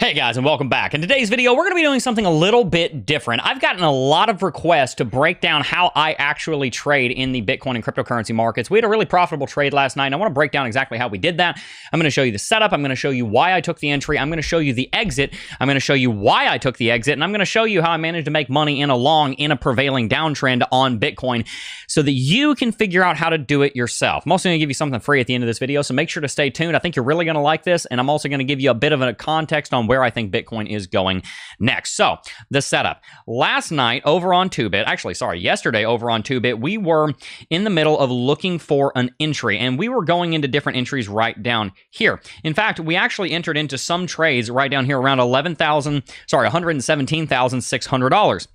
Hey guys, and welcome back. In today's video, we're going to be doing something a little bit different. I've gotten a lot of requests to break down how I actually trade in the Bitcoin and cryptocurrency markets. We had a really profitable trade last night, and I want to break down exactly how we did that. I'm going to show you the setup. I'm going to show you why I took the entry. I'm going to show you the exit. I'm going to show you why I took the exit, and I'm going to show you how I managed to make money in a prevailing downtrend on Bitcoin so that you can figure out how to do it yourself. I'm also going to give you something free at the end of this video, so make sure to stay tuned. I think you're really going to like this, and I'm also going to give you a bit of a context on where I think Bitcoin is going next. So, the setup. Last night over on TOOBIT, yesterday over on TOOBIT, we were in the middle of looking for an entry, and we were going into different entries right down here. In fact, we actually entered into some trades right down here around $117,600.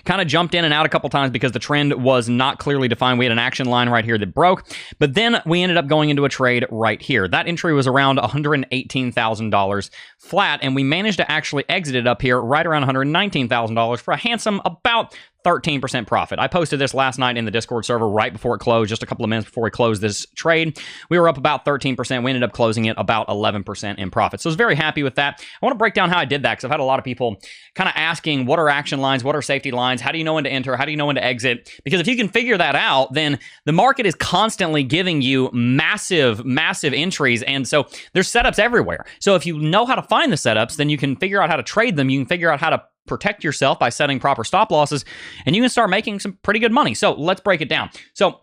Kind of jumped in and out a couple times because the trend was not clearly defined. We had an action line right here that broke, but then we ended up going into a trade right here. That entry was around $118,000 flat, and we managed to actually exit it up here right around $119,000 for a handsome about 13% profit. I posted this last night in the Discord server right before it closed, just a couple of minutes before we closed this trade. We were up about 13%. We ended up closing it about 11% in profit. So I was very happy with that. I want to break down how I did that because I've had a lot of people kind of asking, what are action lines? What are safety lines? How do you know when to enter? How do you know when to exit? Because if you can figure that out, then the market is constantly giving you massive entries. And so there's setups everywhere. So if you know how to find the setups, then you can figure out how to trade them. You can figure out how to protect yourself by setting proper stop losses, and you can start making some pretty good money. So let's break it down. So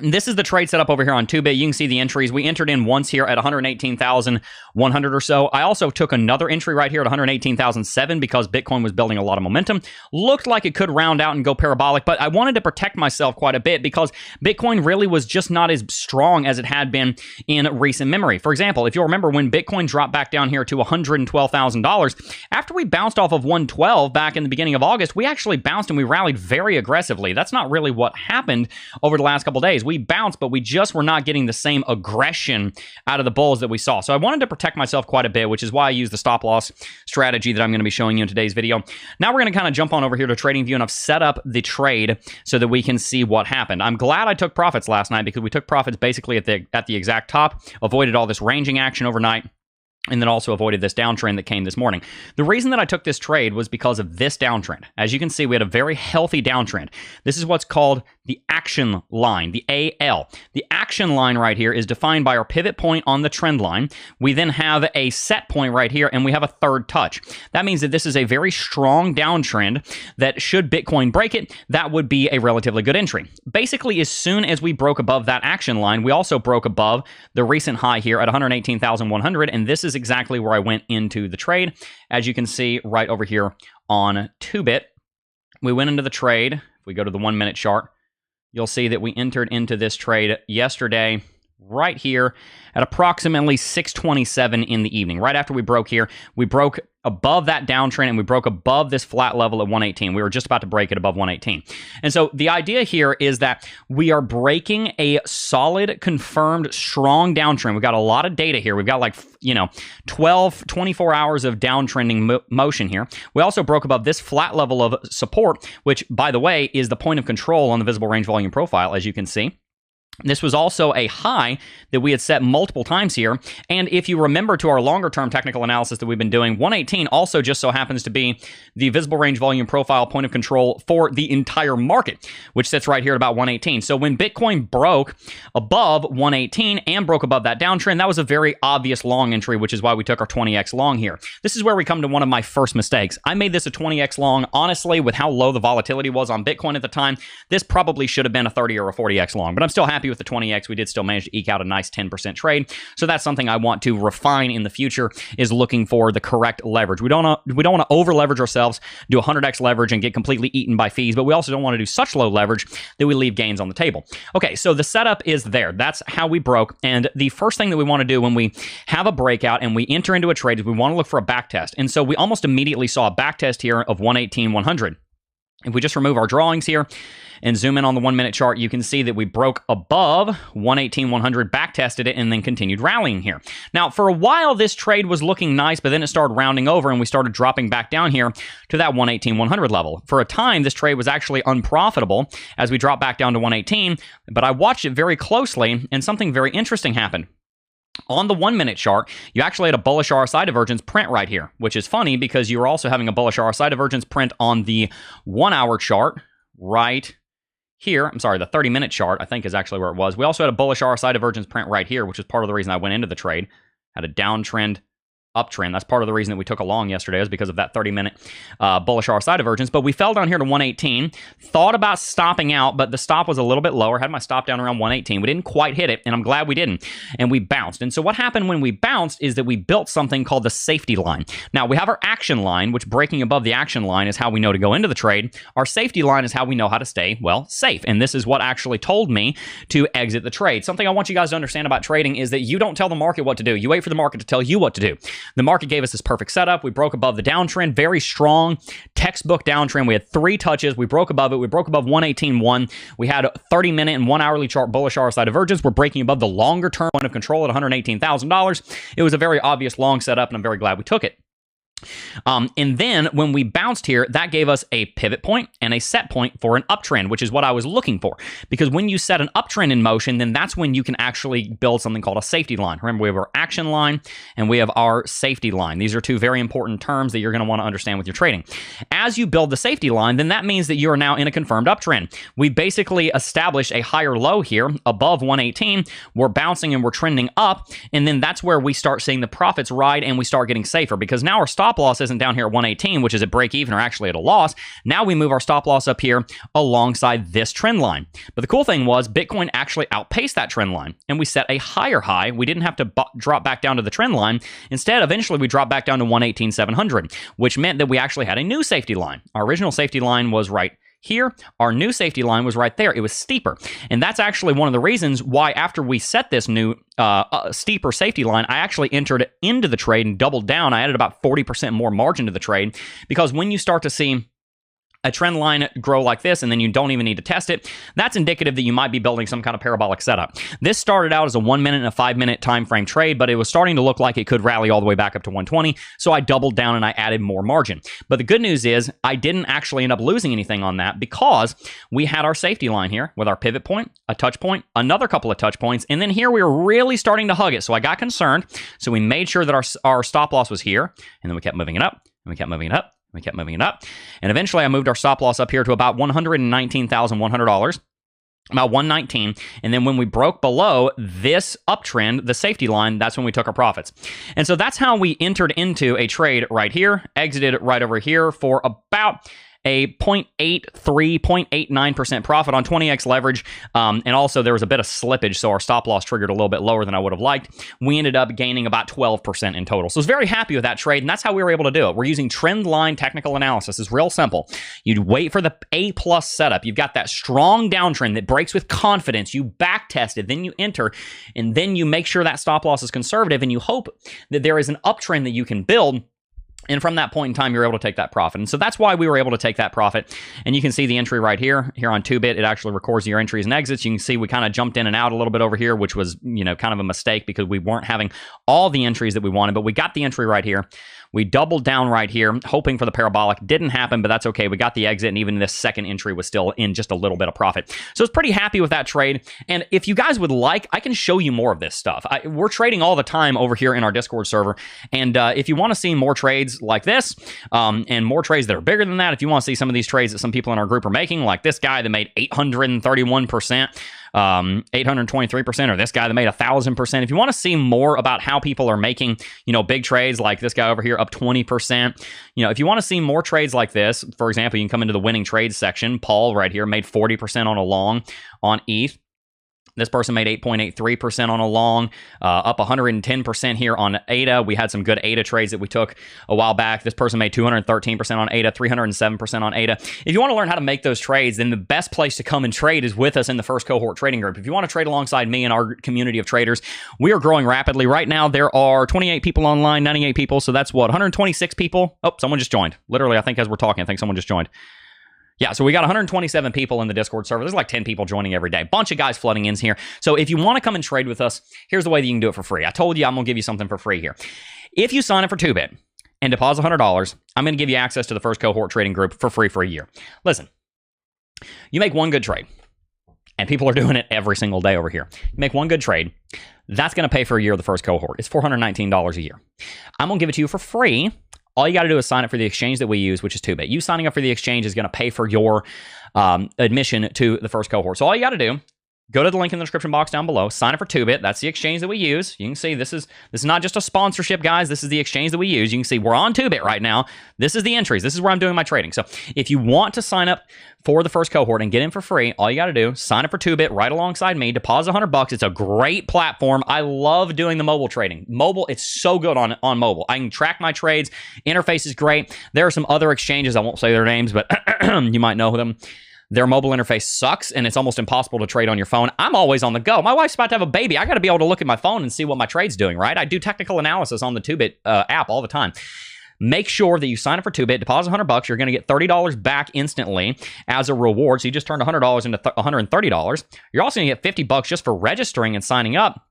this is the trade setup over here on TOOBIT. You can see the entries. We entered in once here at 118,100 or so. I also took another entry right here at 118,007 because Bitcoin was building a lot of momentum. Looked like it could round out and go parabolic, but I wanted to protect myself quite a bit because Bitcoin really was just not as strong as it had been in recent memory. For example, if you'll remember when Bitcoin dropped back down here to $112,000, after we bounced off of 112 back in the beginning of August, we actually bounced and we rallied very aggressively. That's not really what happened over the last couple of days. We bounced, but we just were not getting the same aggression out of the bulls that we saw. So I wanted to protect myself quite a bit, which is why I use the stop loss strategy that I'm going to be showing you in today's video. Now we're going to kind of jump on over here to TradingView, and I've set up the trade so that we can see what happened. I'm glad I took profits last night because we took profits basically at the exact top, avoided all this ranging action overnight, and then also avoided this downtrend that came this morning. The reason that I took this trade was because of this downtrend. As you can see, we had a very healthy downtrend. This is what's called the action line, the AL. The action line right here is defined by our pivot point on the trend line. We then have a set point right here, and we have a third touch. That means that this is a very strong downtrend that should Bitcoin break it, that would be a relatively good entry. Basically, as soon as we broke above that action line, we also broke above the recent high here at 118,100, and this is exactly where I went into the trade. As you can see right over here on TOOBIT, we went into the trade. If we go to the 1 minute chart, you'll see that we entered into this trade yesterday right here at approximately 6:27 in the evening. Right after we broke here, we broke above that downtrend and we broke above this flat level at 118. We were just about to break it above 118. And so the idea here is that we are breaking a solid, confirmed, strong downtrend. We've got a lot of data here. We've got 12, 24 hours of downtrending motion here. We also broke above this flat level of support, which, by the way, is the point of control on the visible range volume profile, as you can see. This was also a high that we had set multiple times here. And if you remember to our longer term technical analysis that we've been doing, 118 also just so happens to be the visible range volume profile point of control for the entire market, which sits right here at about 118. So when Bitcoin broke above 118 and broke above that downtrend, that was a very obvious long entry, which is why we took our 20x long here. This is where we come to one of my first mistakes. I made this a 20x long. Honestly, with how low the volatility was on Bitcoin at the time, this probably should have been a 30 or a 40x long, but I'm still happy with the 20x. We did still manage to eke out a nice 10% trade. So that's something I want to refine in the future, is looking for the correct leverage. We don't want to over leverage ourselves, do 100x leverage and get completely eaten by fees, but we also don't want to do such low leverage that we leave gains on the table. Okay, so the setup is there. That's how we broke. And the first thing that we want to do when we have a breakout and we enter into a trade is we want to look for a back test. And so we almost immediately saw a back test here of 118,100. If we just remove our drawings here and zoom in on the 1 minute chart, you can see that we broke above 118,100, back tested it, and then continued rallying here. Now, for a while, this trade was looking nice, but then it started rounding over and we started dropping back down here to that 118,100 level. For a time, this trade was actually unprofitable as we dropped back down to 118, but I watched it very closely and something very interesting happened. On the 1 minute chart, you actually had a bullish RSI divergence print right here, which is funny because you were also having a bullish RSI divergence print on the 1 hour chart right here. I'm sorry, the 30-minute chart, I think, is actually where it was. We also had a bullish RSI divergence print right here, which is part of the reason I went into the trade. Had a downtrend, uptrend. That's part of the reason that we took a long yesterday, is because of that 30-minute bullish RSI divergence. But we fell down here to 118. Thought about stopping out, but the stop was a little bit lower. Had my stop down around 118. We didn't quite hit it, and I'm glad we didn't. And we bounced. And so what happened when we bounced is that we built something called the safety line. Now, we have our action line, which breaking above the action line is how we know to go into the trade. Our safety line is how we know how to stay, well, safe. And this is what actually told me to exit the trade. Something I want you guys to understand about trading is that you don't tell the market what to do. You wait for the market to tell you what to do. The market gave us this perfect setup. We broke above the downtrend, very strong textbook downtrend. We had 3 touches. We broke above it. We broke above 118.1. We had a 30-minute and 1 hourly chart bullish RSI divergence. We're breaking above the longer term point of control at $118,000. It was a very obvious long setup, and I'm very glad we took it. And then when we bounced here, that gave us a pivot point and a set point for an uptrend, which is what I was looking for. Because when you set an uptrend in motion, then that's when you can actually build something called a safety line. Remember, we have our action line and we have our safety line. These are 2 very important terms that you're going to want to understand with your trading. As you build the safety line, then that means that you are now in a confirmed uptrend. We basically established a higher low here above 118. We're bouncing and we're trending up. And then that's where we start seeing the profits ride and we start getting safer, because now our stop loss isn't down here at 118, which is at break even or actually at a loss. Now we move our stop loss up here alongside this trend line. But the cool thing was Bitcoin actually outpaced that trend line and we set a higher high. We didn't have to drop back down to the trend line. Instead, eventually we dropped back down to 118,700, which meant that we actually had a new safety line. Our original safety line was right here. Our new safety line was right there. It was steeper. And that's actually one of the reasons why after we set this new steeper safety line, I actually entered into the trade and doubled down. I added about 40% more margin to the trade, because when you start to see a trend line grow like this, and then you don't even need to test it, that's indicative that you might be building some kind of parabolic setup. This started out as a 1 minute and a 5 minute time frame trade, but it was starting to look like it could rally all the way back up to 120, so I doubled down and I added more margin. But the good news is I didn't actually end up losing anything on that, because we had our safety line here with our pivot point, a touch point, another couple of touch points, and then here we were really starting to hug it. So I got concerned, so we made sure that our stop loss was here, and then we kept moving it up, and we kept moving it up. We kept moving it up. And eventually I moved our stop loss up here to about $119,100, about 119. And then when we broke below this uptrend, the safety line, that's when we took our profits. And so that's how we entered into a trade right here, exited right over here for about a 0.83, 0.89% profit on 20x leverage. And also there was a bit of slippage, so our stop loss triggered a little bit lower than I would have liked. We ended up gaining about 12% in total. So I was very happy with that trade, and that's how we were able to do it. We're using trend line technical analysis. It's real simple. You'd wait for the A+ setup. You've got that strong downtrend that breaks with confidence. You back test it, then you enter, and then you make sure that stop loss is conservative, and you hope that there is an uptrend that you can build. And from that point in time, you're able to take that profit. And so that's why we were able to take that profit. And you can see the entry right here. Here on TOOBIT, it actually records your entries and exits. You can see we kind of jumped in and out a little bit over here, which was, kind of a mistake because we weren't having all the entries that we wanted. But we got the entry right here. We doubled down right here, hoping for the parabolic. Didn't happen, but that's okay. We got the exit, and even this second entry was still in just a little bit of profit. So I was pretty happy with that trade. And if you guys would like, I can show you more of this stuff. We're trading all the time over here in our Discord server. And if you want to see more trades like this, and more trades that are bigger than that, if you want to see some of these trades that some people in our group are making, like this guy that made 831%, 823%, or this guy that made 1,000%. If you want to see more about how people are making, big trades like this guy over here up 20%, if you want to see more trades like this, for example, you can come into the winning trades section. Paul right here made 40% on a long on ETH. This person made 8.83% on a long, up 110% here on ADA. We had some good ADA trades that we took a while back. This person made 213% on ADA, 307% on ADA. If you want to learn how to make those trades, then the best place to come and trade is with us in the first cohort trading group. If you want to trade alongside me and our community of traders, we are growing rapidly. Right now, there are 28 people online, 98 people. So that's what, 126 people? Oh, someone just joined. Literally, I think as we're talking, I think someone just joined. Yeah, so we got 127 people in the Discord server. There's like 10 people joining every day. Bunch of guys flooding in here. So if you want to come and trade with us, here's the way that you can do it for free. I told you I'm going to give you something for free here. If you sign up for TOOBIT and deposit $100, I'm going to give you access to the first cohort trading group for free for a year. Listen, you make one good trade, and people are doing it every single day over here. You make one good trade, that's going to pay for a year of the first cohort. It's $419 a year. I'm going to give it to you for free. All you got to do is sign up for the exchange that we use, which is TOOBIT. You signing up for the exchange is going to pay for your admission to the first cohort. So all you got to do, go to the link in the description box down below, sign up for TOOBIT. That's the exchange that we use. You can see this is not just a sponsorship, guys. This is the exchange that we use. You can see we're on TOOBIT right now. This is the entries. This is where I'm doing my trading. So if you want to sign up for the first cohort and get in for free, all you got to do, sign up for TOOBIT right alongside me, deposit $100. It's a great platform. I love doing the mobile trading. Mobile, it's so good on mobile. I can track my trades. Interface is great. There are some other exchanges. I won't say their names, but you might know them. Their mobile interface sucks, and it's almost impossible to trade on your phone. I'm always on the go. My wife's about to have a baby. I got to be able to look at my phone and see what my trade's doing, right? I do technical analysis on the TOOBIT app all the time. Make sure that you sign up for TOOBIT, deposit $100. You're going to get $30 back instantly as a reward. So you just turned $100 into $130. You're also going to get $50 just for registering and signing up.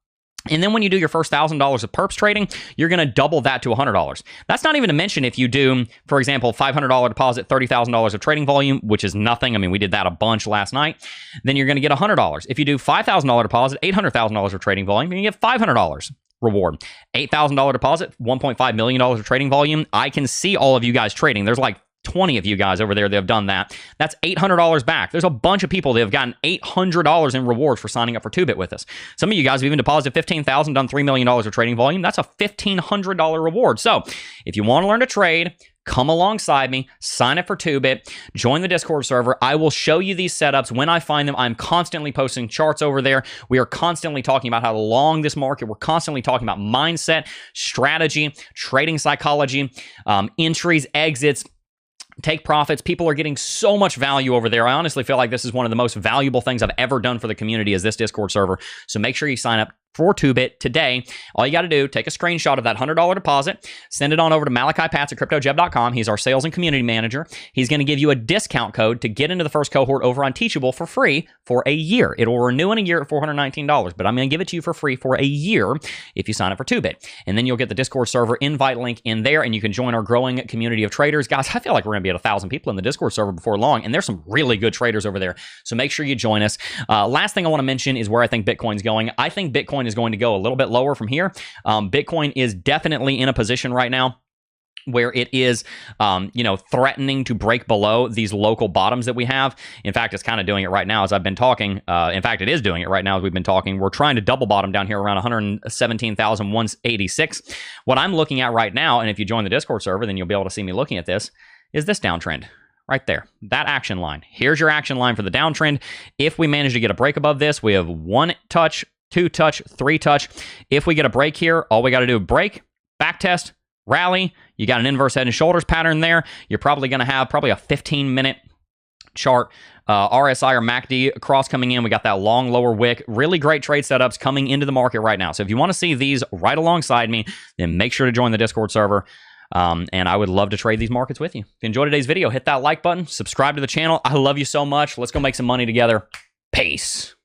And then when you do your first $1,000 of perps trading, you're going to double that to $100. That's not even to mention if you do, for example, $500 deposit, $30,000 of trading volume, which is nothing. I mean, we did that a bunch last night. Then you're going to get $100. If you do $5,000 deposit, $800,000 of trading volume, you get $500 reward. $8,000 deposit, $1.5 million of trading volume. I can see all of you guys trading. There's like 20 of you guys over there that have done that. That's $800 back. There's a bunch of people that have gotten $800 in rewards for signing up for TOOBIT with us. Some of you guys have even deposited $15,000, done $3 million of trading volume. That's a $1,500 reward. So if you want to learn to trade, come alongside me, sign up for TOOBIT, join the Discord server. I will show you these setups when I find them. I'm constantly posting charts over there. We are constantly talking about how to long this market. We're constantly talking about mindset, strategy, trading psychology, entries, exits, take profits. People are getting so much value over there. I honestly feel like this is one of the most valuable things I've ever done for the community is this Discord server. So make sure you sign up for TOOBIT today. All you got to do, take a screenshot of that $100 deposit, send it on over to Malachi Patz at CryptoJeb.com. He's our sales and community manager. He's going to give you a discount code to get into the first cohort over on Teachable for free for a year. It will renew in a year at $419, but I'm going to give it to you for free for a year if you sign up for TOOBIT. And then you'll get the Discord server invite link in there, and you can join our growing community of traders. Guys, I feel like we're going to be at 1,000 people in the Discord server before long, and there's some really good traders over there. So make sure you join us. Last thing I want to mention is where I think Bitcoin's going. I think Bitcoin is going to go a little bit lower from here. Bitcoin is definitely in a position right now where it is, threatening to break below these local bottoms that we have. In fact, it's kind of doing it right now as I've been talking. In fact, it is doing it right now as we've been talking. We're trying to double bottom down here around 117,186. What I'm looking at right now, and if you join the Discord server, then you'll be able to see me looking at this, is this downtrend. Right there, that action line. Here's your action line for the downtrend. If we manage to get a break above this, we have 1 touch, 2 touch, 3 touch. If we get a break here, all we got to do is break, back test, rally. You got an inverse head and shoulders pattern there. You're probably going to have a 15-minute chart, RSI or MACD cross coming in. We got that long lower wick. Really great trade setups coming into the market right now. So if you want to see these right alongside me, then make sure to join the Discord server. And I would love to trade these markets with you. If you enjoyed today's video, hit that like button, subscribe to the channel. I love you so much. Let's go make some money together. Peace.